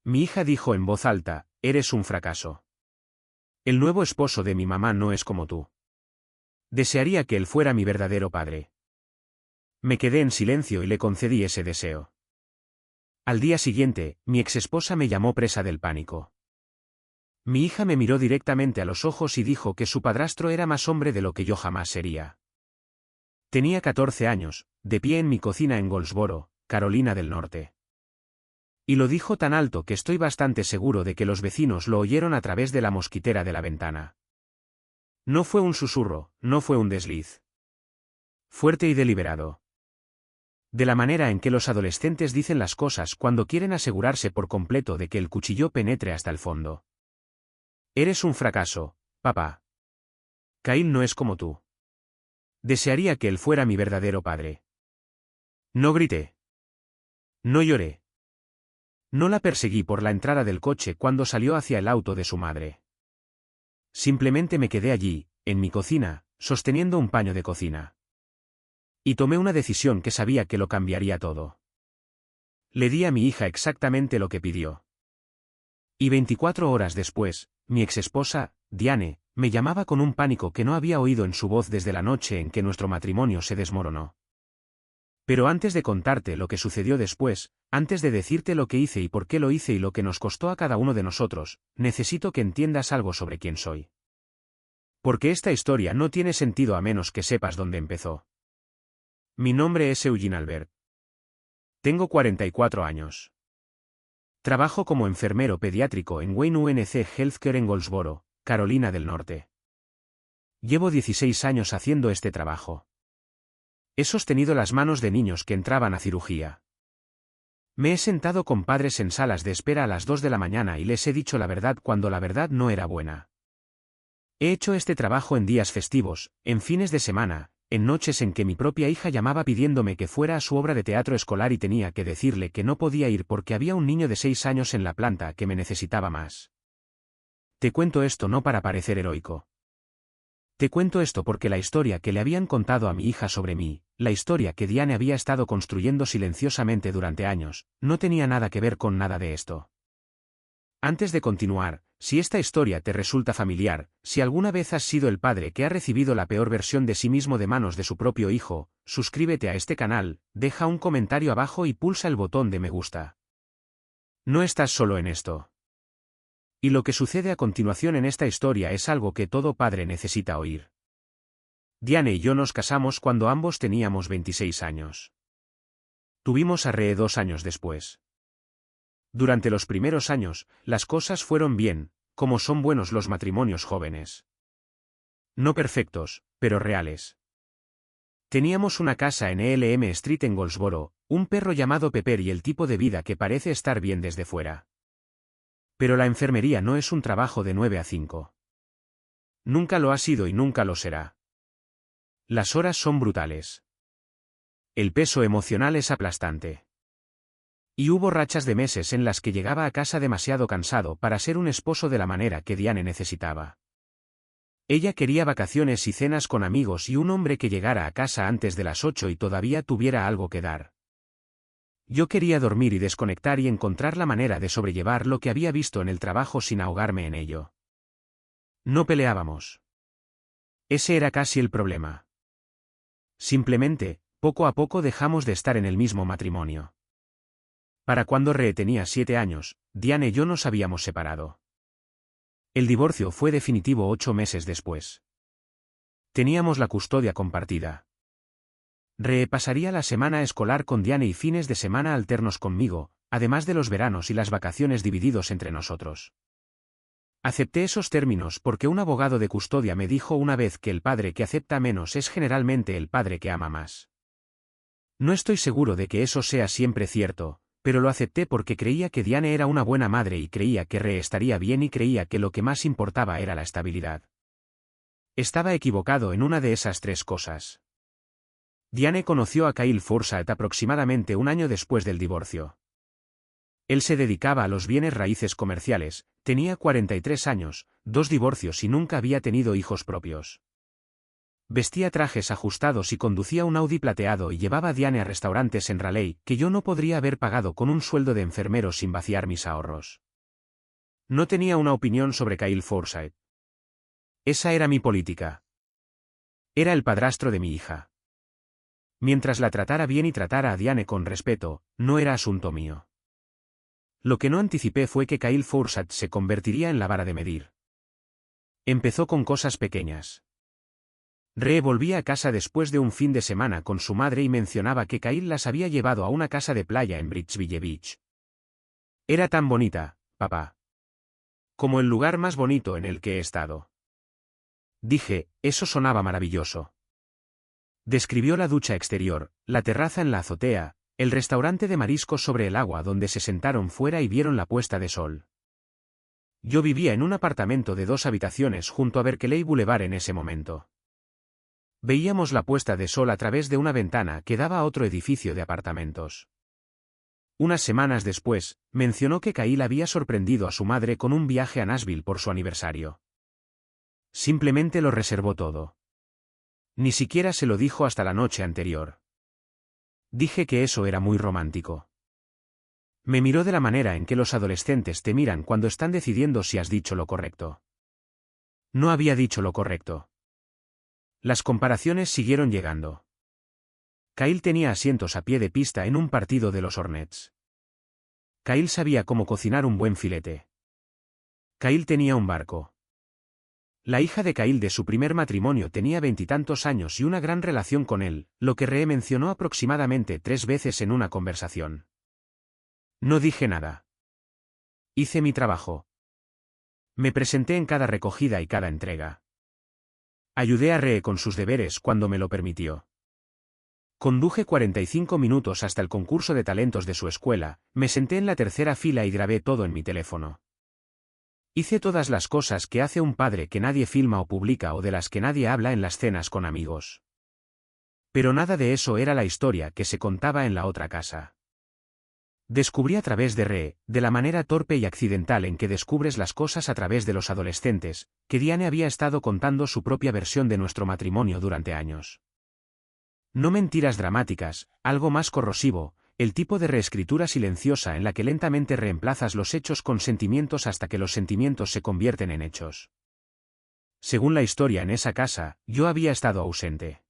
Mi hija dijo en voz alta, eres un fracaso. El nuevo esposo de mi mamá no es como tú. Desearía que él fuera mi verdadero padre. Me quedé en silencio y le concedí ese deseo. Al día siguiente, mi exesposa me llamó presa del pánico. Mi hija me miró directamente a los ojos y dijo que su padrastro era más hombre de lo que yo jamás sería. Tenía 14 años, de pie en mi cocina en Goldsboro, Carolina del Norte. Y lo dijo tan alto que estoy bastante seguro de que los vecinos lo oyeron a través de la mosquitera de la ventana. No fue un susurro, no fue un desliz. Fuerte y deliberado. De la manera en que los adolescentes dicen las cosas cuando quieren asegurarse por completo de que el cuchillo penetre hasta el fondo. Eres un fracaso, papá. Kyle no es como tú. Desearía que él fuera mi verdadero padre. No grité. No lloré. No la perseguí por la entrada del coche cuando salió hacia el auto de su madre. Simplemente me quedé allí, en mi cocina, sosteniendo un paño de cocina. Y tomé una decisión que sabía que lo cambiaría todo. Le di a mi hija exactamente lo que pidió. Y 24 horas después, mi exesposa, Diane, me llamaba con un pánico que no había oído en su voz desde la noche en que nuestro matrimonio se desmoronó. Pero antes de contarte lo que sucedió después, antes de decirte lo que hice y por qué lo hice y lo que nos costó a cada uno de nosotros, necesito que entiendas algo sobre quién soy. Porque esta historia no tiene sentido a menos que sepas dónde empezó. Mi nombre es Eugene Albert. Tengo 44 años. Trabajo como enfermero pediátrico en Wayne UNC Healthcare en Goldsboro, Carolina del Norte. Llevo 16 años haciendo este trabajo. He sostenido las manos de niños que entraban a cirugía. Me he sentado con padres en salas de espera a las 2 de la mañana y les he dicho la verdad cuando la verdad no era buena. He hecho este trabajo en días festivos, en fines de semana, en noches en que mi propia hija llamaba pidiéndome que fuera a su obra de teatro escolar y tenía que decirle que no podía ir porque había un niño de 6 años en la planta que me necesitaba más. Te cuento esto no para parecer heroico. Te cuento esto porque la historia que le habían contado a mi hija sobre mí, la historia que Diane había estado construyendo silenciosamente durante años, no tenía nada que ver con nada de esto. Antes de continuar, si esta historia te resulta familiar, si alguna vez has sido el padre que ha recibido la peor versión de sí mismo de manos de su propio hijo, suscríbete a este canal, deja un comentario abajo y pulsa el botón de me gusta. No estás solo en esto. Y lo que sucede a continuación en esta historia es algo que todo padre necesita oír. Diane y yo nos casamos cuando ambos teníamos 26 años. Tuvimos a Rhea 2 años después. Durante los primeros años, las cosas fueron bien, como son buenos los matrimonios jóvenes. No perfectos, pero reales. Teníamos una casa en ELM Street en Goldsboro, un perro llamado Pepper y el tipo de vida que parece estar bien desde fuera. Pero la enfermería no es un trabajo de 9 a 5. Nunca lo ha sido y nunca lo será. Las horas son brutales. El peso emocional es aplastante. Y hubo rachas de meses en las que llegaba a casa demasiado cansado para ser un esposo de la manera que Diane necesitaba. Ella quería vacaciones y cenas con amigos y un hombre que llegara a casa antes de las 8 y todavía tuviera algo que dar. Yo quería dormir y desconectar y encontrar la manera de sobrellevar lo que había visto en el trabajo sin ahogarme en ello. No peleábamos. Ese era casi el problema. Simplemente, poco a poco dejamos de estar en el mismo matrimonio. Para cuando Rhea tenía 7 años, Diane y yo nos habíamos separado. El divorcio fue definitivo 8 meses después. Teníamos la custodia compartida. Rhea pasaría la semana escolar con Diane y fines de semana alternos conmigo, además de los veranos y las vacaciones divididos entre nosotros. Acepté esos términos porque un abogado de custodia me dijo una vez que el padre que acepta menos es generalmente el padre que ama más. No estoy seguro de que eso sea siempre cierto, pero lo acepté porque creía que Diane era una buena madre y creía que Rhea estaría bien y creía que lo que más importaba era la estabilidad. Estaba equivocado en una de esas 3 cosas. Diane conoció a Kyle Forsyth aproximadamente un año después del divorcio. Él se dedicaba a los bienes raíces comerciales, tenía 43 años, 2 divorcios y nunca había tenido hijos propios. Vestía trajes ajustados y conducía un Audi plateado y llevaba a Diane a restaurantes en Raleigh que yo no podría haber pagado con un sueldo de enfermero sin vaciar mis ahorros. No tenía una opinión sobre Kyle Forsyth. Esa era mi política. Era el padrastro de mi hija. Mientras la tratara bien y tratara a Diane con respeto, no era asunto mío. Lo que no anticipé fue que Kyle Forsyth se convertiría en la vara de medir. Empezó con cosas pequeñas. Rhea volvía a casa después de un fin de semana con su madre y mencionaba que Kyle las había llevado a una casa de playa en Bridgeville Beach. Era tan bonita, papá. Como el lugar más bonito en el que he estado. Dije, eso sonaba maravilloso. Describió la ducha exterior, la terraza en la azotea, el restaurante de mariscos sobre el agua donde se sentaron fuera y vieron la puesta de sol. Yo vivía en un apartamento de 2 habitaciones junto a Berkeley Boulevard en ese momento. Veíamos la puesta de sol a través de una ventana que daba a otro edificio de apartamentos. Unas semanas después, mencionó que Kyle había sorprendido a su madre con un viaje a Nashville por su aniversario. Simplemente lo reservó todo. Ni siquiera se lo dijo hasta la noche anterior. Dije que eso era muy romántico. Me miró de la manera en que los adolescentes te miran cuando están decidiendo si has dicho lo correcto. No había dicho lo correcto. Las comparaciones siguieron llegando. Kyle tenía asientos a pie de pista en un partido de los Hornets. Kyle sabía cómo cocinar un buen filete. Kyle tenía un barco. La hija de Kyle de su primer matrimonio tenía 20 y tantos años y una gran relación con él, lo que Rhea mencionó aproximadamente 3 veces en una conversación. No dije nada. Hice mi trabajo. Me presenté en cada recogida y cada entrega. Ayudé a Rhea con sus deberes cuando me lo permitió. Conduje 45 minutos hasta el concurso de talentos de su escuela, me senté en la tercera fila y grabé todo en mi teléfono. Hice todas las cosas que hace un padre que nadie filma o publica o de las que nadie habla en las cenas con amigos. Pero nada de eso era la historia que se contaba en la otra casa. Descubrí a través de Rhea, de la manera torpe y accidental en que descubres las cosas a través de los adolescentes, que Diane había estado contando su propia versión de nuestro matrimonio durante años. No mentiras dramáticas, algo más corrosivo, el tipo de reescritura silenciosa en la que lentamente reemplazas los hechos con sentimientos hasta que los sentimientos se convierten en hechos. Según la historia en esa casa, yo había estado ausente.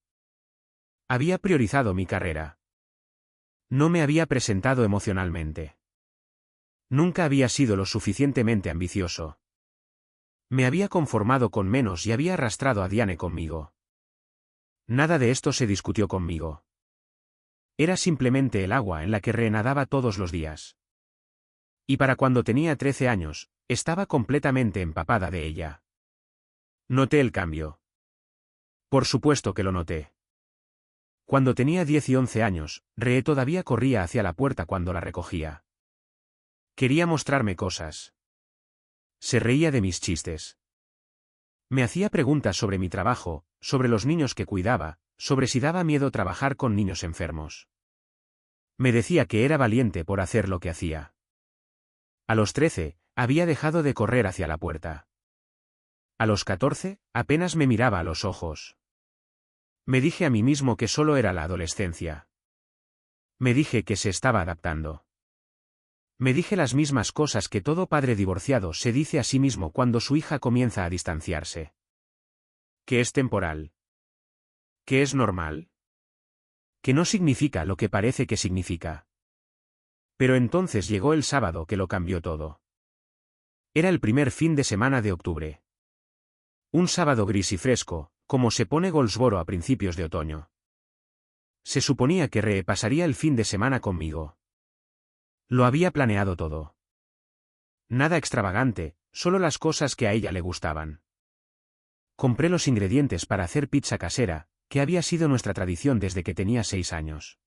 Había priorizado mi carrera. No me había presentado emocionalmente. Nunca había sido lo suficientemente ambicioso. Me había conformado con menos y había arrastrado a Diane conmigo. Nada de esto se discutió conmigo. Era simplemente el agua en la que nadaba todos los días. Y para cuando tenía 13 años, estaba completamente empapada de ella. Noté el cambio. Por supuesto que lo noté. Cuando tenía 10 y 11 años, Rhea todavía corría hacia la puerta cuando la recogía. Quería mostrarme cosas. Se reía de mis chistes. Me hacía preguntas sobre mi trabajo, sobre los niños que cuidaba, sobre si daba miedo trabajar con niños enfermos. Me decía que era valiente por hacer lo que hacía. A los 13, había dejado de correr hacia la puerta. A los 14, apenas me miraba a los ojos. Me dije a mí mismo que solo era la adolescencia. Me dije que se estaba adaptando. Me dije las mismas cosas que todo padre divorciado se dice a sí mismo cuando su hija comienza a distanciarse. Que es temporal. Que es normal. Que no significa lo que parece que significa. Pero entonces llegó el sábado que lo cambió todo. Era el primer fin de semana de octubre. Un sábado gris y fresco, como se pone Goldsboro a principios de otoño. Se suponía que Rhea pasaría el fin de semana conmigo. Lo había planeado todo. Nada extravagante, solo las cosas que a ella le gustaban. Compré los ingredientes para hacer pizza casera, que había sido nuestra tradición desde que tenía 6 años.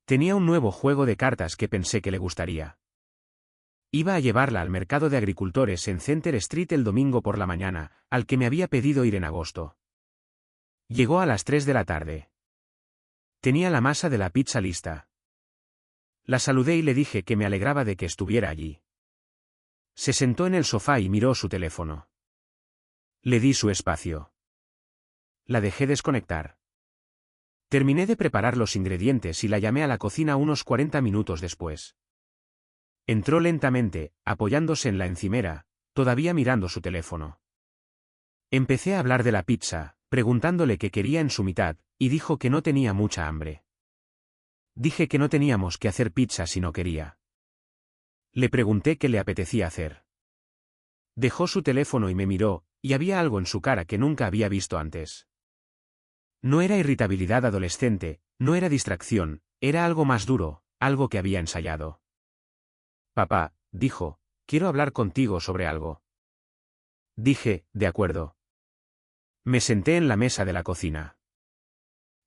Tenía un nuevo juego de cartas que pensé que le gustaría. Iba a llevarla al mercado de agricultores en Center Street el domingo por la mañana, al que me había pedido ir en agosto. Llegó a las 3 de la tarde. Tenía la masa de la pizza lista. La saludé y le dije que me alegraba de que estuviera allí. Se sentó en el sofá y miró su teléfono. Le di su espacio. La dejé desconectar. Terminé de preparar los ingredientes y la llamé a la cocina unos 40 minutos después. Entró lentamente, apoyándose en la encimera, todavía mirando su teléfono. Empecé a hablar de la pizza, preguntándole qué quería en su mitad, y dijo que no tenía mucha hambre. Dije que no teníamos que hacer pizza si no quería. Le pregunté qué le apetecía hacer. Dejó su teléfono y me miró, y había algo en su cara que nunca había visto antes. No era irritabilidad adolescente, no era distracción, era algo más duro, algo que había ensayado. Papá, dijo, quiero hablar contigo sobre algo. Dije, de acuerdo. Me senté en la mesa de la cocina.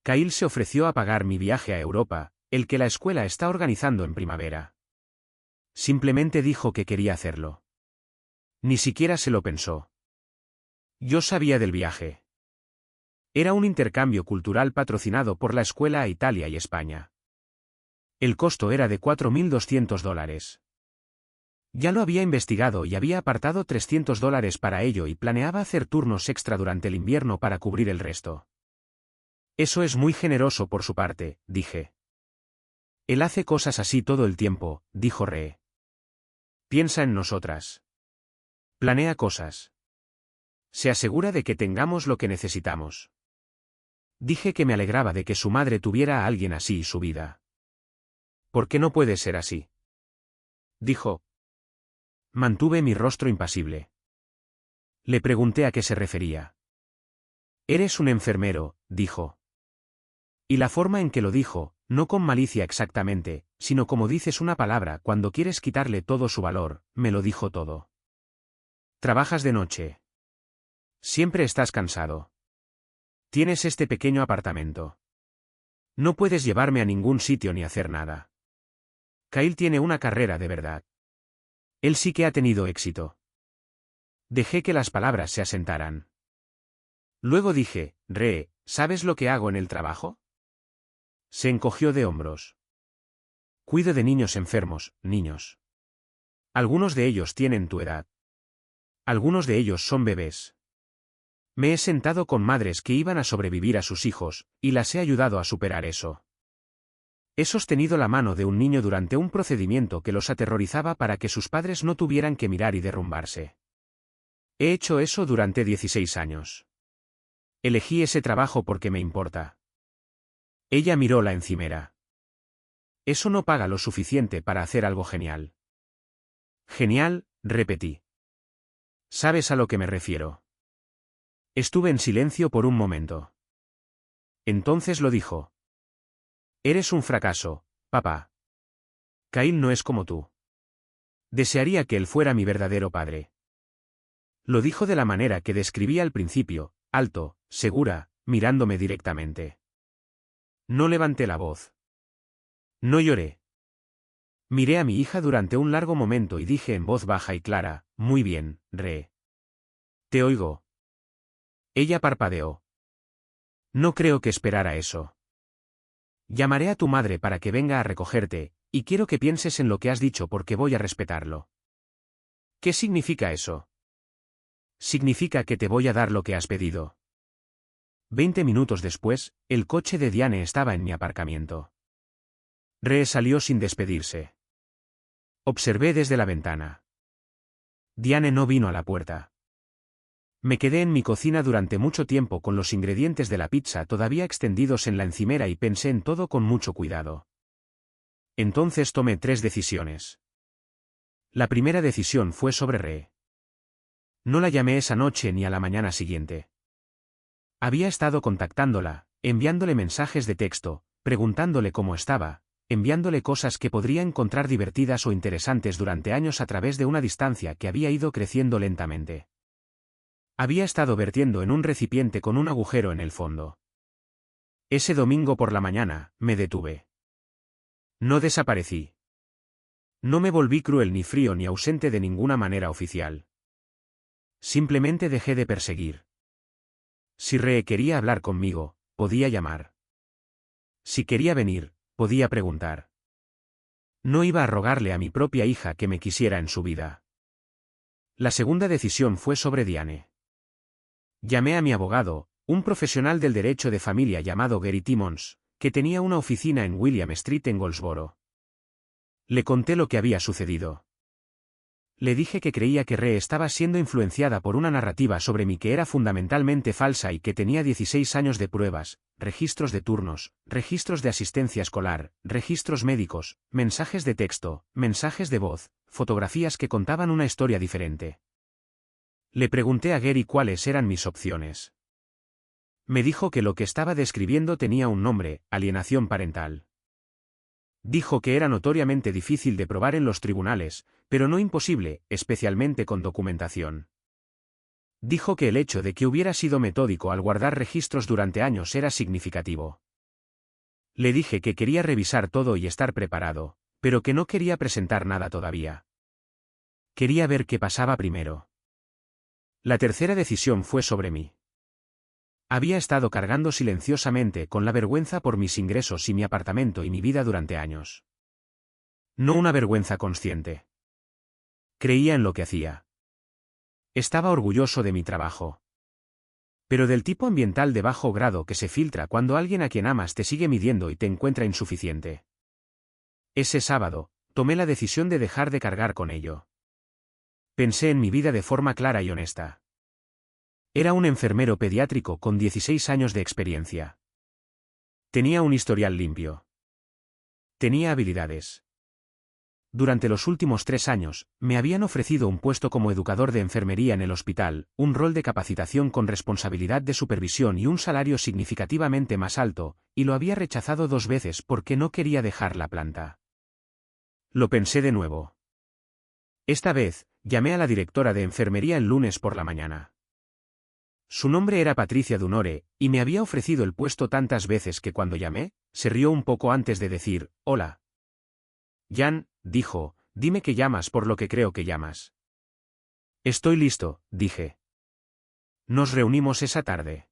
Kyle se ofreció a pagar mi viaje a Europa, el que la escuela está organizando en primavera. Simplemente dijo que quería hacerlo. Ni siquiera se lo pensó. Yo sabía del viaje. Era un intercambio cultural patrocinado por la escuela a Italia y España. El costo era de $4.200. Ya lo había investigado y había apartado $300 para ello y planeaba hacer turnos extra durante el invierno para cubrir el resto. Eso es muy generoso por su parte, dije. Él hace cosas así todo el tiempo, dijo Ree. Piensa en nosotras. Planea cosas. Se asegura de que tengamos lo que necesitamos. Dije que me alegraba de que su madre tuviera a alguien así en su vida. ¿Por qué no puede ser así? Dijo. Mantuve mi rostro impasible. Le pregunté a qué se refería. Eres un enfermero, dijo. Y la forma en que lo dijo, no con malicia exactamente, sino como dices una palabra cuando quieres quitarle todo su valor, me lo dijo todo. Trabajas de noche. Siempre estás cansado. Tienes este pequeño apartamento. No puedes llevarme a ningún sitio ni hacer nada. Kyle tiene una carrera de verdad. Él sí que ha tenido éxito. Dejé que las palabras se asentaran. Luego dije, Ree, ¿sabes lo que hago en el trabajo? Se encogió de hombros. Cuido de niños enfermos, niños. Algunos de ellos tienen tu edad. Algunos de ellos son bebés. Me he sentado con madres que iban a sobrevivir a sus hijos, y las he ayudado a superar eso. He sostenido la mano de un niño durante un procedimiento que los aterrorizaba para que sus padres no tuvieran que mirar y derrumbarse. He hecho eso durante 16 años. Elegí ese trabajo porque me importa. Ella miró la encimera. Eso no paga lo suficiente para hacer algo genial. Genial, repetí. ¿Sabes a lo que me refiero? Estuve en silencio por un momento. Entonces lo dijo. Eres un fracaso, papá. Kyle no es como tú. Desearía que él fuera mi verdadero padre. Lo dijo de la manera que describí al principio, alto, segura, mirándome directamente. No levanté la voz. No lloré. Miré a mi hija durante un largo momento y dije en voz baja y clara, muy bien, Ree. Te oigo. Ella parpadeó. No creo que esperara eso. Llamaré a tu madre para que venga a recogerte, y quiero que pienses en lo que has dicho porque voy a respetarlo. ¿Qué significa eso? Significa que te voy a dar lo que has pedido. 20 minutos después, el coche de Diane estaba en mi aparcamiento. Ree salió sin despedirse. Observé desde la ventana. Diane no vino a la puerta. Me quedé en mi cocina durante mucho tiempo con los ingredientes de la pizza todavía extendidos en la encimera y pensé en todo con mucho cuidado. Entonces tomé 3 decisiones. La primera decisión fue sobre Ree. No la llamé esa noche ni a la mañana siguiente. Había estado contactándola, enviándole mensajes de texto, preguntándole cómo estaba, enviándole cosas que podría encontrar divertidas o interesantes durante años a través de una distancia que había ido creciendo lentamente. Había estado vertiendo en un recipiente con un agujero en el fondo. Ese domingo por la mañana, me detuve. No desaparecí. No me volví cruel ni frío ni ausente de ninguna manera oficial. Simplemente dejé de perseguir. Si Ree quería hablar conmigo, podía llamar. Si quería venir, podía preguntar. No iba a rogarle a mi propia hija que me quisiera en su vida. La segunda decisión fue sobre Diane. Llamé a mi abogado, un profesional del derecho de familia llamado Gary Timmons, que tenía una oficina en William Street en Goldsboro. Le conté lo que había sucedido. Le dije que creía que Ree estaba siendo influenciada por una narrativa sobre mí que era fundamentalmente falsa y que tenía 16 años de pruebas, registros de turnos, registros de asistencia escolar, registros médicos, mensajes de texto, mensajes de voz, fotografías que contaban una historia diferente. Le pregunté a Gary cuáles eran mis opciones. Me dijo que lo que estaba describiendo tenía un nombre: alienación parental. Dijo que era notoriamente difícil de probar en los tribunales, pero no imposible, especialmente con documentación. Dijo que el hecho de que hubiera sido metódico al guardar registros durante años era significativo. Le dije que quería revisar todo y estar preparado, pero que no quería presentar nada todavía. Quería ver qué pasaba primero. La tercera decisión fue sobre mí. Había estado cargando silenciosamente con la vergüenza por mis ingresos y mi apartamento y mi vida durante años. No una vergüenza consciente. Creía en lo que hacía. Estaba orgulloso de mi trabajo. Pero del tipo ambiental de bajo grado que se filtra cuando alguien a quien amas te sigue midiendo y te encuentra insuficiente. Ese sábado, tomé la decisión de dejar de cargar con ello. Pensé en mi vida de forma clara y honesta. Era un enfermero pediátrico con 16 años de experiencia. Tenía un historial limpio. Tenía habilidades. Durante los últimos 3 años, me habían ofrecido un puesto como educador de enfermería en el hospital, un rol de capacitación con responsabilidad de supervisión y un salario significativamente más alto, y lo había rechazado 2 veces porque no quería dejar la planta. Lo pensé de nuevo. Esta vez, llamé a la directora de enfermería el lunes por la mañana. Su nombre era Patricia Dunore, y me había ofrecido el puesto tantas veces que cuando llamé, se rió un poco antes de decir, «Hola». «Jan», dijo, «dime que llamas por lo que creo que llamas». «Estoy listo», dije. Nos reunimos esa tarde.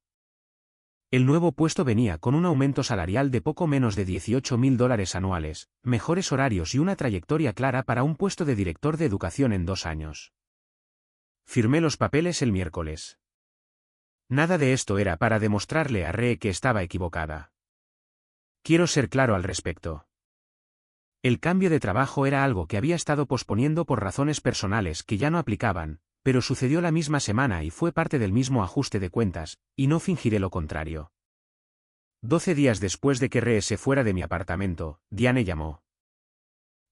El nuevo puesto venía con un aumento salarial de poco menos de $18,000 anuales, mejores horarios y una trayectoria clara para un puesto de director de educación en 2 años. Firmé los papeles el miércoles. Nada de esto era para demostrarle a Ree que estaba equivocada. Quiero ser claro al respecto. El cambio de trabajo era algo que había estado posponiendo por razones personales que ya no aplicaban, pero sucedió la misma semana y fue parte del mismo ajuste de cuentas, y no fingiré lo contrario. 12 días después de que Ree se fuera de mi apartamento, Diane llamó.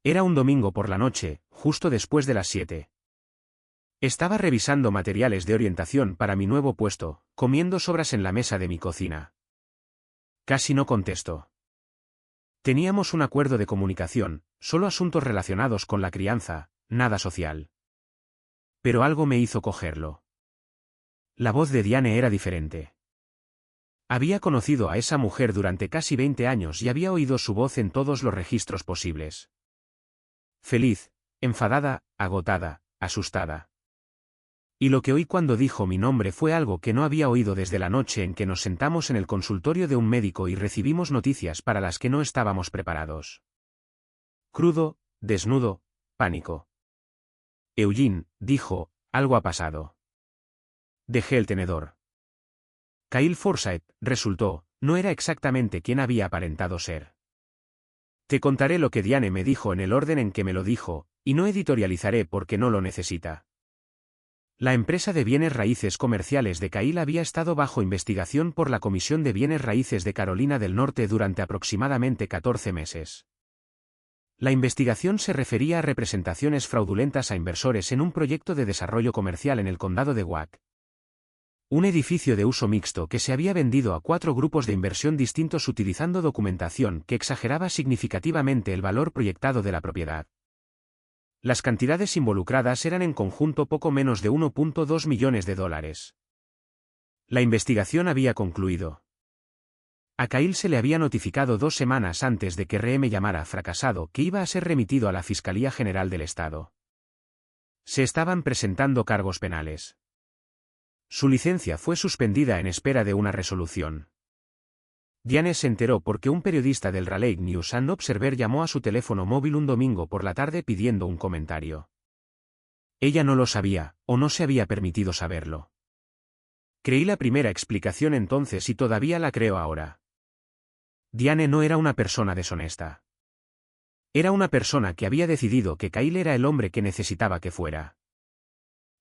Era un domingo por la noche, justo después de las 7. Estaba revisando materiales de orientación para mi nuevo puesto, comiendo sobras en la mesa de mi cocina. Casi no contestó. Teníamos un acuerdo de comunicación, solo asuntos relacionados con la crianza, nada social. Pero algo me hizo cogerlo. La voz de Diane era diferente. Había conocido a esa mujer durante casi 20 años y había oído su voz en todos los registros posibles. Feliz, enfadada, agotada, asustada. Y lo que oí cuando dijo mi nombre fue algo que no había oído desde la noche en que nos sentamos en el consultorio de un médico y recibimos noticias para las que no estábamos preparados. Crudo, desnudo, pánico. Eugene, dijo, algo ha pasado. Dejé el tenedor. Kyle Forsyth, resultó, no era exactamente quien había aparentado ser. Te contaré lo que Diane me dijo en el orden en que me lo dijo, y no editorializaré porque no lo necesita. La empresa de bienes raíces comerciales de Kyle había estado bajo investigación por la Comisión de Bienes Raíces de Carolina del Norte durante aproximadamente 14 meses. La investigación se refería a representaciones fraudulentas a inversores en un proyecto de desarrollo comercial en el condado de Wauk. Un edificio de uso mixto que se había vendido a 4 grupos de inversión distintos utilizando documentación que exageraba significativamente el valor proyectado de la propiedad. Las cantidades involucradas eran en conjunto poco menos de $1.2 millones. La investigación había concluido. A Kyle se le había notificado 2 semanas antes de que Ree me llamara fracasado que iba a ser remitido a la Fiscalía General del Estado. Se estaban presentando cargos penales. Su licencia fue suspendida en espera de una resolución. Diane se enteró porque un periodista del Raleigh News and Observer llamó a su teléfono móvil un domingo por la tarde pidiendo un comentario. Ella no lo sabía, o no se había permitido saberlo. Creí la primera explicación entonces y todavía la creo ahora. Diane no era una persona deshonesta. Era una persona que había decidido que Kyle era el hombre que necesitaba que fuera.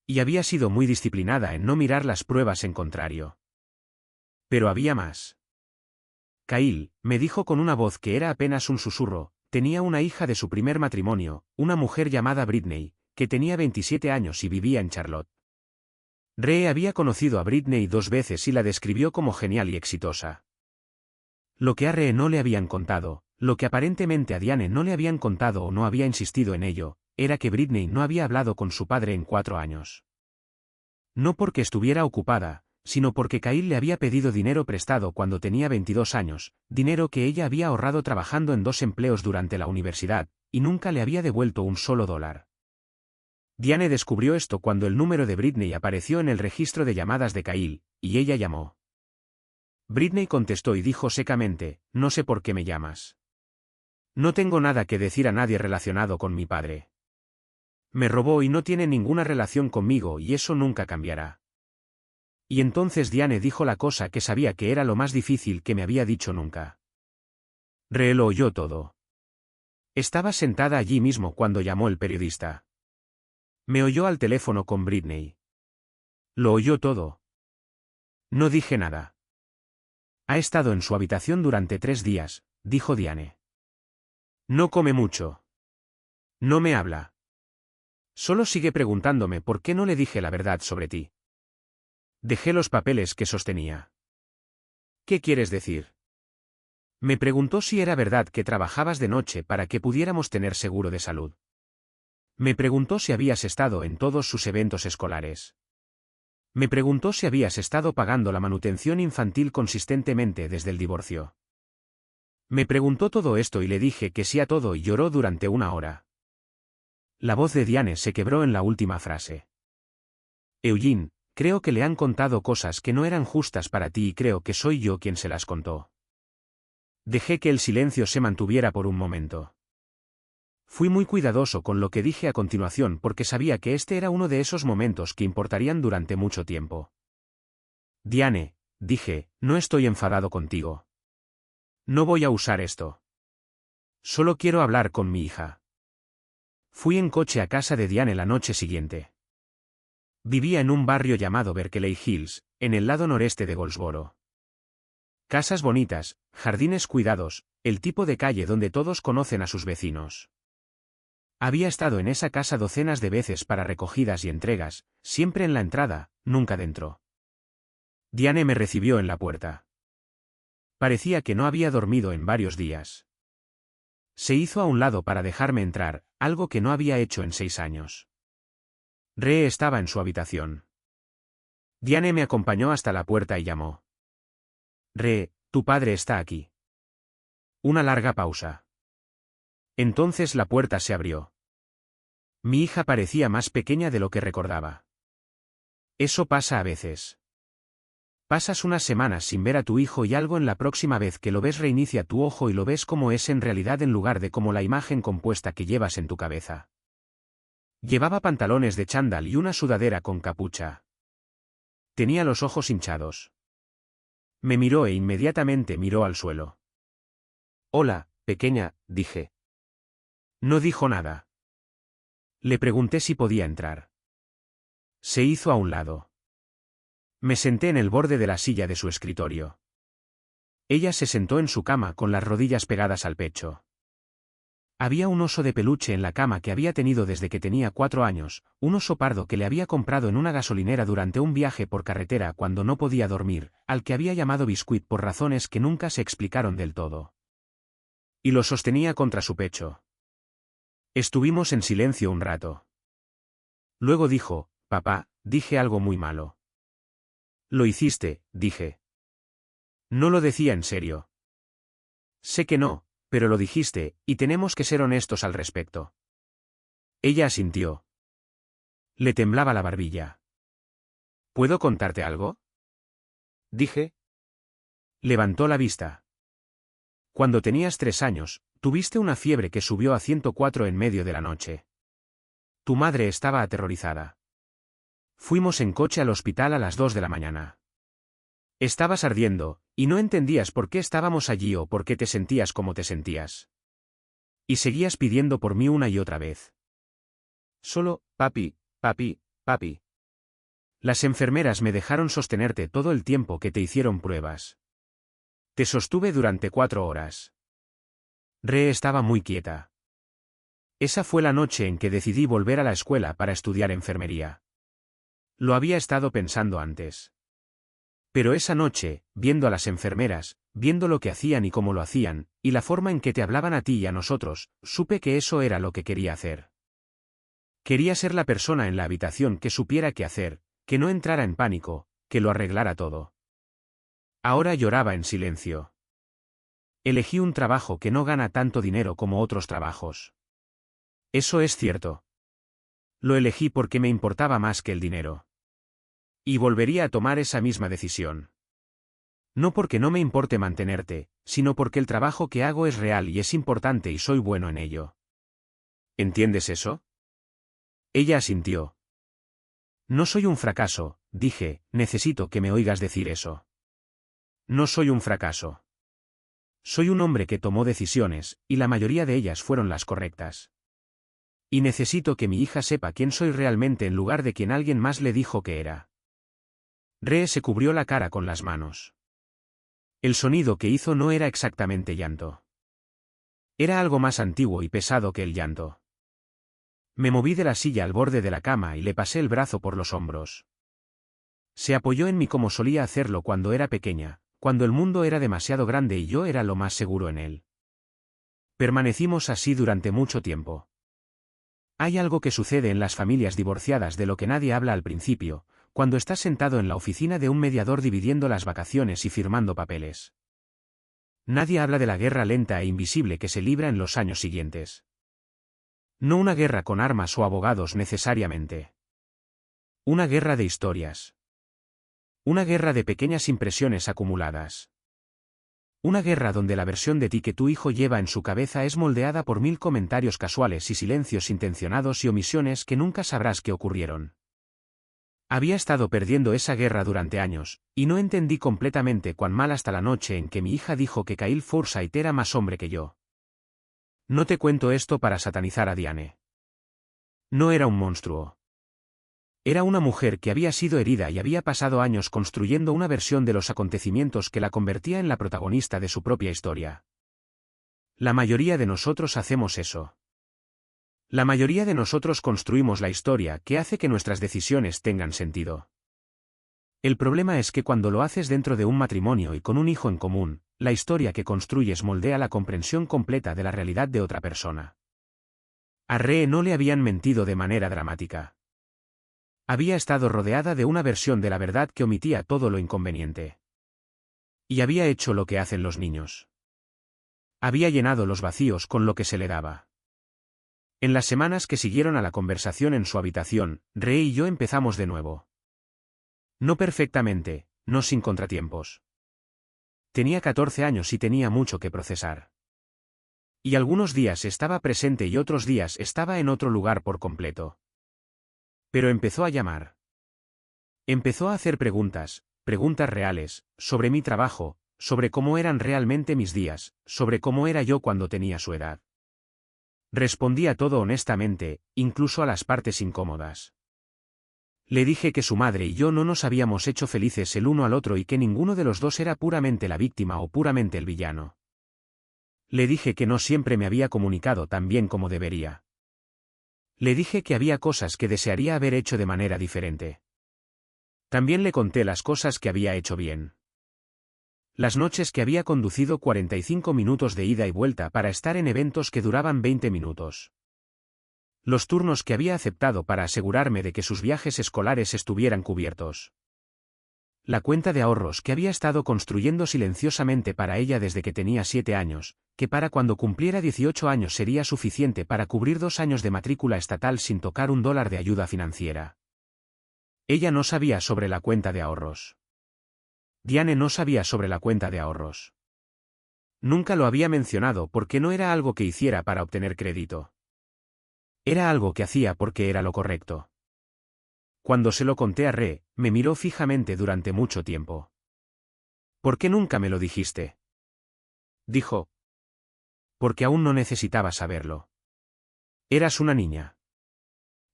Y había sido muy disciplinada en no mirar las pruebas en contrario. Pero había más. Kyle, me dijo con una voz que era apenas un susurro, tenía una hija de su primer matrimonio, una mujer llamada Britney, que tenía 27 años y vivía en Charlotte. Rhea había conocido a Britney 2 veces y la describió como genial y exitosa. Lo que a Rhea no le habían contado, lo que aparentemente a Diane no le habían contado o no había insistido en ello, era que Britney no había hablado con su padre en 4 años. No porque estuviera ocupada, sino porque Kyle le había pedido dinero prestado cuando tenía 22 años, dinero que ella había ahorrado trabajando en 2 empleos durante la universidad, y nunca le había devuelto un solo dólar. Diane descubrió esto cuando el número de Britney apareció en el registro de llamadas de Kyle, y ella llamó. Britney contestó y dijo secamente, no sé por qué me llamas. No tengo nada que decir a nadie relacionado con mi padre. Me robó y no tiene ninguna relación conmigo y eso nunca cambiará. Y entonces Diane dijo la cosa que sabía que era lo más difícil que me había dicho nunca. Rhea lo oyó todo. Estaba sentada allí mismo cuando llamó el periodista. Me oyó al teléfono con Britney. Lo oyó todo. No dije nada. Ha estado en su habitación durante 3 días, dijo Diane. No come mucho. No me habla. Solo sigue preguntándome por qué no le dije la verdad sobre ti. Dejé los papeles que sostenía. ¿Qué quieres decir? Me preguntó si era verdad que trabajabas de noche para que pudiéramos tener seguro de salud. Me preguntó si habías estado en todos sus eventos escolares. Me preguntó si habías estado pagando la manutención infantil consistentemente desde el divorcio. Me preguntó todo esto y le dije que sí a todo y lloró durante 1 hora. La voz de Diane se quebró en la última frase. Eugene, creo que le han contado cosas que no eran justas para ti y creo que soy yo quien se las contó. Dejé que el silencio se mantuviera por un momento. Fui muy cuidadoso con lo que dije a continuación porque sabía que este era uno de esos momentos que importarían durante mucho tiempo. Diane, dije, no estoy enfadado contigo. No voy a usar esto. Solo quiero hablar con mi hija. Fui en coche a casa de Diane la noche siguiente. Vivía en un barrio llamado Berkeley Hills, en el lado noreste de Goldsboro. Casas bonitas, jardines cuidados, el tipo de calle donde todos conocen a sus vecinos. Había estado en esa casa docenas de veces para recogidas y entregas, siempre en la entrada, nunca dentro. Diane me recibió en la puerta. Parecía que no había dormido en varios días. Se hizo a un lado para dejarme entrar, algo que no había hecho en 6 años. Rhea estaba en su habitación. Diane me acompañó hasta la puerta y llamó. Rhea, tu padre está aquí. Una larga pausa. Entonces la puerta se abrió. Mi hija parecía más pequeña de lo que recordaba. Eso pasa a veces. Pasas unas semanas sin ver a tu hijo y algo en la próxima vez que lo ves reinicia tu ojo y lo ves como es en realidad en lugar de como la imagen compuesta que llevas en tu cabeza. Llevaba pantalones de chándal y una sudadera con capucha. Tenía los ojos hinchados. Me miró e inmediatamente miró al suelo. Hola, pequeña, dije. No dijo nada. Le pregunté si podía entrar. Se hizo a un lado. Me senté en el borde de la silla de su escritorio. Ella se sentó en su cama con las rodillas pegadas al pecho. Había un oso de peluche en la cama que había tenido desde que tenía 4 años, un oso pardo que le había comprado en una gasolinera durante un viaje por carretera cuando no podía dormir, al que había llamado Biscuit por razones que nunca se explicaron del todo. Y lo sostenía contra su pecho. Estuvimos en silencio un rato. Luego dijo, papá, dije algo muy malo. Lo hiciste, dije. No lo decía en serio. Sé que no, pero lo dijiste, y tenemos que ser honestos al respecto. Ella asintió. Le temblaba la barbilla. ¿Puedo contarte algo? Dije. Levantó la vista. Cuando tenías 3 años, tuviste una fiebre que subió a 104 en medio de la noche. Tu madre estaba aterrorizada. Fuimos en coche al hospital a las 2 de la mañana. Estabas ardiendo, y no entendías por qué estábamos allí o por qué te sentías como te sentías. Y seguías pidiendo por mí una y otra vez. Solo, papi, papi, papi. Las enfermeras me dejaron sostenerte todo el tiempo que te hicieron pruebas. Te sostuve durante 4 horas. Re estaba muy quieta. Esa fue la noche en que decidí volver a la escuela para estudiar enfermería. Lo había estado pensando antes. Pero esa noche, viendo a las enfermeras, viendo lo que hacían y cómo lo hacían, y la forma en que te hablaban a ti y a nosotros, supe que eso era lo que quería hacer. Quería ser la persona en la habitación que supiera qué hacer, que no entrara en pánico, que lo arreglara todo. Ahora lloraba en silencio. Elegí un trabajo que no gana tanto dinero como otros trabajos. Eso es cierto. Lo elegí porque me importaba más que el dinero. Y volvería a tomar esa misma decisión. No porque no me importe mantenerte, sino porque el trabajo que hago es real y es importante y soy bueno en ello. ¿Entiendes eso? Ella asintió. No soy un fracaso, dije, necesito que me oigas decir eso. No soy un fracaso. Soy un hombre que tomó decisiones, y la mayoría de ellas fueron las correctas. Y necesito que mi hija sepa quién soy realmente en lugar de quien alguien más le dijo que era. Ree se cubrió la cara con las manos. El sonido que hizo no era exactamente llanto. Era algo más antiguo y pesado que el llanto. Me moví de la silla al borde de la cama y le pasé el brazo por los hombros. Se apoyó en mí como solía hacerlo cuando era pequeña, cuando el mundo era demasiado grande y yo era lo más seguro en él. Permanecimos así durante mucho tiempo. Hay algo que sucede en las familias divorciadas de lo que nadie habla al principio, cuando estás sentado en la oficina de un mediador dividiendo las vacaciones y firmando papeles. Nadie habla de la guerra lenta e invisible que se libra en los años siguientes. No una guerra con armas o abogados necesariamente. Una guerra de historias. Una guerra de pequeñas impresiones acumuladas. Una guerra donde la versión de ti que tu hijo lleva en su cabeza es moldeada por 1000 comentarios casuales y silencios intencionados y omisiones que nunca sabrás que ocurrieron. Había estado perdiendo esa guerra durante años, y no entendí completamente cuán mal hasta la noche en que mi hija dijo que Kyle Forsyth era más hombre que yo. No te cuento esto para satanizar a Diane. No era un monstruo. Era una mujer que había sido herida y había pasado años construyendo una versión de los acontecimientos que la convertía en la protagonista de su propia historia. La mayoría de nosotros hacemos eso. La mayoría de nosotros construimos la historia que hace que nuestras decisiones tengan sentido. El problema es que cuando lo haces dentro de un matrimonio y con un hijo en común, la historia que construyes moldea la comprensión completa de la realidad de otra persona. A Ree no le habían mentido de manera dramática. Había estado rodeada de una versión de la verdad que omitía todo lo inconveniente. Y había hecho lo que hacen los niños. Había llenado los vacíos con lo que se le daba. En las semanas que siguieron a la conversación en su habitación, Ree y yo empezamos de nuevo. No perfectamente, no sin contratiempos. Tenía 14 años y tenía mucho que procesar. Y algunos días estaba presente y otros días estaba en otro lugar por completo. Pero empezó a llamar. Empezó a hacer preguntas, preguntas reales, sobre mi trabajo, sobre cómo eran realmente mis días, sobre cómo era yo cuando tenía su edad. Respondía todo honestamente, incluso a las partes incómodas. Le dije que su madre y yo no nos habíamos hecho felices el uno al otro y que ninguno de los dos era puramente la víctima o puramente el villano. Le dije que no siempre me había comunicado tan bien como debería. Le dije que había cosas que desearía haber hecho de manera diferente. También le conté las cosas que había hecho bien. Las noches que había conducido 45 minutos de ida y vuelta para estar en eventos que duraban 20 minutos. Los turnos que había aceptado para asegurarme de que sus viajes escolares estuvieran cubiertos. La cuenta de ahorros que había estado construyendo silenciosamente para ella desde que tenía 7 años, que para cuando cumpliera 18 años sería suficiente para cubrir 2 años de matrícula estatal sin tocar $1 de ayuda financiera. Ella no sabía sobre la cuenta de ahorros. Diane no sabía sobre la cuenta de ahorros. Nunca lo había mencionado porque no era algo que hiciera para obtener crédito. Era algo que hacía porque era lo correcto. Cuando se lo conté a Ree, me miró fijamente durante mucho tiempo. ¿Por qué nunca me lo dijiste? Dijo. Porque aún no necesitaba saberlo. Eras una niña.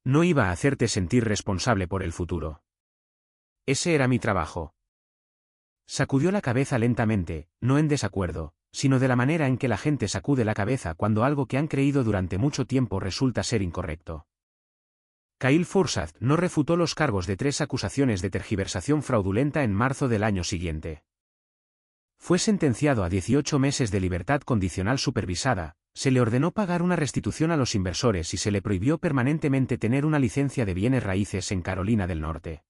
No iba a hacerte sentir responsable por el futuro. Ese era mi trabajo. Sacudió la cabeza lentamente, no en desacuerdo, sino de la manera en que la gente sacude la cabeza cuando algo que han creído durante mucho tiempo resulta ser incorrecto. Kyle Forsyth no refutó los cargos de 3 acusaciones de tergiversación fraudulenta en marzo del año siguiente. Fue sentenciado a 18 meses de libertad condicional supervisada, se le ordenó pagar una restitución a los inversores y se le prohibió permanentemente tener una licencia de bienes raíces en Carolina del Norte.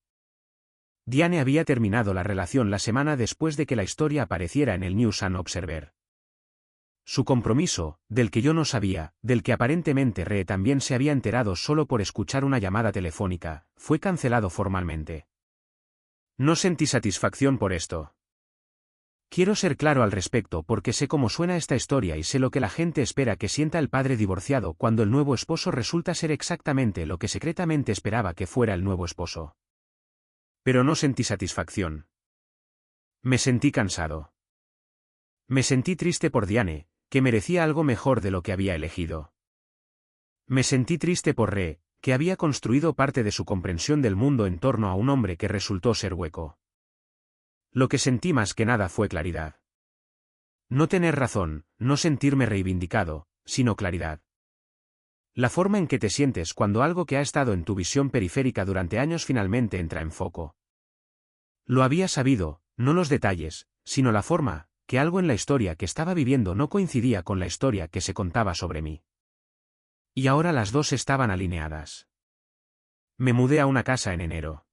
Diane había terminado la relación la semana después de que la historia apareciera en el News and Observer. Su compromiso, del que yo no sabía, del que aparentemente Ree también se había enterado solo por escuchar una llamada telefónica, fue cancelado formalmente. No sentí satisfacción por esto. Quiero ser claro al respecto porque sé cómo suena esta historia y sé lo que la gente espera que sienta el padre divorciado cuando el nuevo esposo resulta ser exactamente lo que secretamente esperaba que fuera el nuevo esposo. Pero no sentí satisfacción. Me sentí cansado. Me sentí triste por Diane, que merecía algo mejor de lo que había elegido. Me sentí triste por Ree, que había construido parte de su comprensión del mundo en torno a un hombre que resultó ser hueco. Lo que sentí más que nada fue claridad. No tener razón, no sentirme reivindicado, sino claridad. La forma en que te sientes cuando algo que ha estado en tu visión periférica durante años finalmente entra en foco. Lo había sabido, no los detalles, sino la forma, que algo en la historia que estaba viviendo no coincidía con la historia que se contaba sobre mí. Y ahora las dos estaban alineadas. Me mudé a una casa en enero.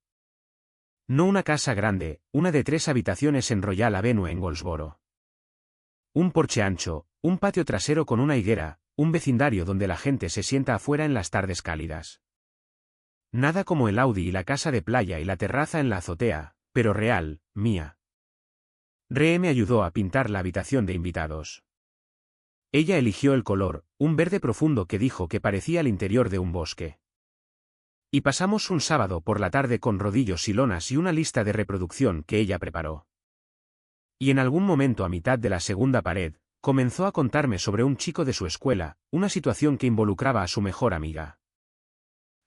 No una casa grande, una de 3 habitaciones en Royal Avenue en Goldsboro. Un porche ancho, un patio trasero con una higuera, un vecindario donde la gente se sienta afuera en las tardes cálidas. Nada como el Audi y la casa de playa y la terraza en la azotea, pero real, mía. Ree me ayudó a pintar la habitación de invitados. Ella eligió el color, un verde profundo que dijo que parecía el interior de un bosque. Y pasamos un sábado por la tarde con rodillos y lonas y una lista de reproducción que ella preparó. Y en algún momento a mitad de la segunda pared, comenzó a contarme sobre un chico de su escuela, una situación que involucraba a su mejor amiga.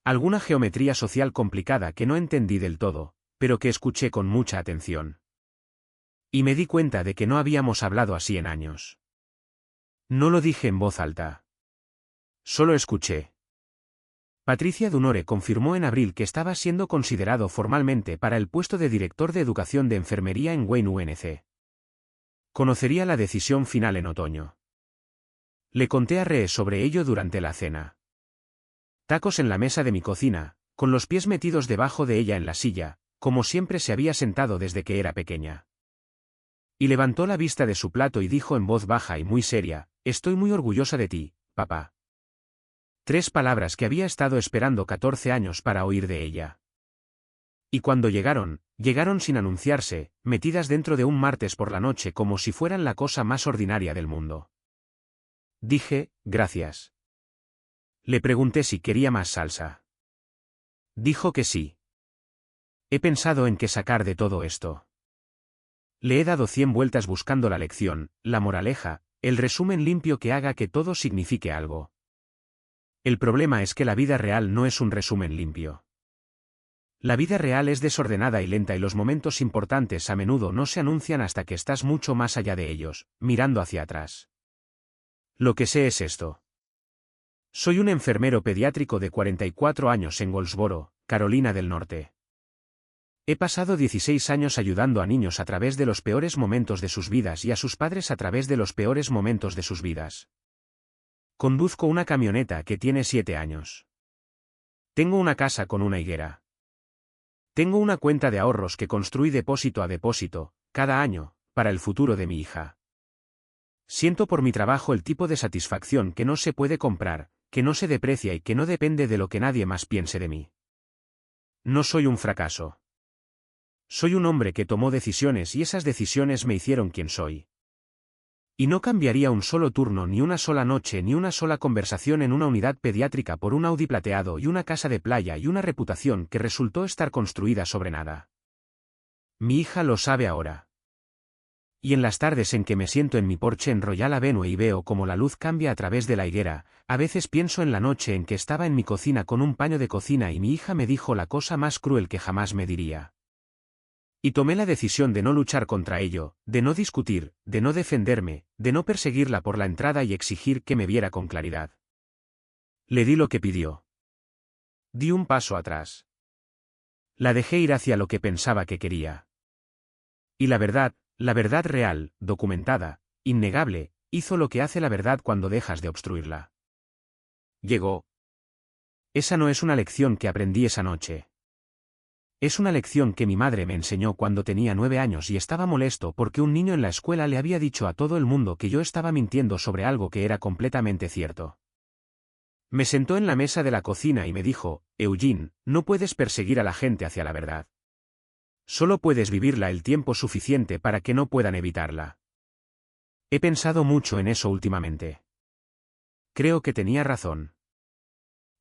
Alguna geometría social complicada que no entendí del todo, pero que escuché con mucha atención. Y me di cuenta de que no habíamos hablado así en años. No lo dije en voz alta. Solo escuché. Patricia Dunore confirmó en abril que estaba siendo considerado formalmente para el puesto de director de educación de enfermería en Wayne UNC. Conocería la decisión final en otoño. Le conté a Ree sobre ello durante la cena. Tacos en la mesa de mi cocina, con los pies metidos debajo de ella en la silla, como siempre se había sentado desde que era pequeña. Y levantó la vista de su plato y dijo en voz baja y muy seria, «Estoy muy orgullosa de ti, papá». 3 palabras que había estado esperando 14 años para oír de ella. Y cuando llegaron sin anunciarse, metidas dentro de un martes por la noche como si fueran la cosa más ordinaria del mundo. Dije, gracias. Le pregunté si quería más salsa. Dijo que sí. He pensado en qué sacar de todo esto. Le he dado 100 vueltas buscando la lección, la moraleja, el resumen limpio que haga que todo signifique algo. El problema es que la vida real no es un resumen limpio. La vida real es desordenada y lenta y los momentos importantes a menudo no se anuncian hasta que estás mucho más allá de ellos, mirando hacia atrás. Lo que sé es esto. Soy un enfermero pediátrico de 44 años en Goldsboro, Carolina del Norte. He pasado 16 años ayudando a niños a través de los peores momentos de sus vidas y a sus padres a través de los peores momentos de sus vidas. Conduzco una camioneta que tiene 7 años. Tengo una casa con una higuera. Tengo una cuenta de ahorros que construí depósito a depósito, cada año, para el futuro de mi hija. Siento por mi trabajo el tipo de satisfacción que no se puede comprar, que no se deprecia y que no depende de lo que nadie más piense de mí. No soy un fracaso. Soy un hombre que tomó decisiones y esas decisiones me hicieron quien soy. Y no cambiaría un solo turno ni una sola noche ni una sola conversación en una unidad pediátrica por un Audi plateado y una casa de playa y una reputación que resultó estar construida sobre nada. Mi hija lo sabe ahora. Y en las tardes en que me siento en mi porche en Royal Avenue y veo cómo la luz cambia a través de la higuera, a veces pienso en la noche en que estaba en mi cocina con un paño de cocina y mi hija me dijo la cosa más cruel que jamás me diría. Y tomé la decisión de no luchar contra ello, de no discutir, de no defenderme, de no perseguirla por la entrada y exigir que me viera con claridad. Le di lo que pidió. Di un paso atrás. La dejé ir hacia lo que pensaba que quería. Y la verdad real, documentada, innegable, hizo lo que hace la verdad cuando dejas de obstruirla. Llegó. Esa no es una lección que aprendí esa noche. Es una lección que mi madre me enseñó cuando tenía 9 años y estaba molesto porque un niño en la escuela le había dicho a todo el mundo que yo estaba mintiendo sobre algo que era completamente cierto. Me sentó en la mesa de la cocina y me dijo, Eugene, no puedes perseguir a la gente hacia la verdad. Solo puedes vivirla el tiempo suficiente para que no puedan evitarla. He pensado mucho en eso últimamente. Creo que tenía razón.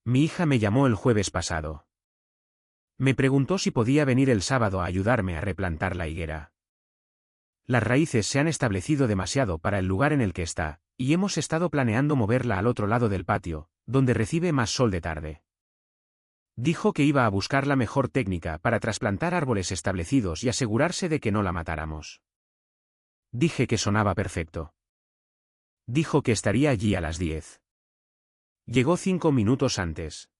Mi hija me llamó el jueves pasado. Me preguntó si podía venir el sábado a ayudarme a replantar la higuera. Las raíces se han establecido demasiado para el lugar en el que está, y hemos estado planeando moverla al otro lado del patio, donde recibe más sol de tarde. Dijo que iba a buscar la mejor técnica para trasplantar árboles establecidos y asegurarse de que no la matáramos. Dije que sonaba perfecto. Dijo que estaría allí a las 10. Llegó 5 minutos antes.